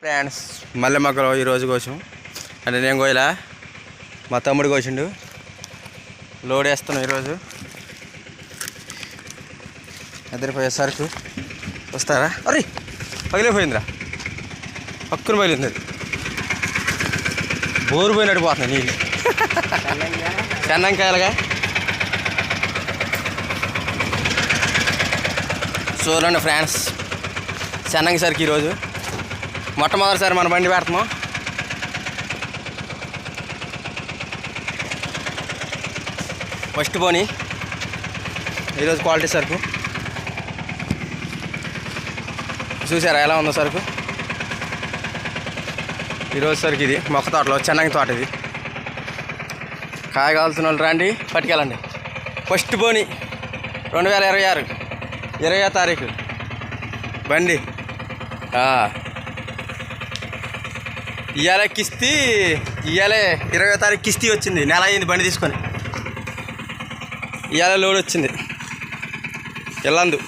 Friends మల్లె మొక్కలు ఈరోజు కోసం అంటే నేను కోయలా మా తమ్ముడు కోసిండు. లోడ్ వేస్తున్నాం ఈరోజు. నిద్రపోయే సరుకు వస్తారా? అరే పగిలిపోయిందిరా, పక్కన పగిలింది. అది బోరు పోయినట్టు పోతున్నాయి నీళ్ళు. చెన్నంకాయలుగా చూడండి ఫ్రెండ్స్, చెన్నంగి సరికి ఈరోజు మొట్టమొదటిసారి మన బండి పెడతాము. ఫస్ట్ పోనీ ఈరోజు క్వాలిటీ సరుకు చూసారా ఎలా ఉందో సరుకు. ఈరోజు సరుకు ఇది మొక్క తోటలో చెన్నంగి తోట. ఇది కాయ కావాల్సిన వాళ్ళు రండి పట్టుకెళ్ళండి. ఫస్ట్ పోనీ 2026 20వ తారీఖు బండి. ఇవాళ కిస్తీ, ఇవాళే 20వ తారీఖు కిస్తీ వచ్చింది. నెల అయింది బండి తీసుకొని. ఇవాళ లోడ్ వచ్చింది. ఎల్లందు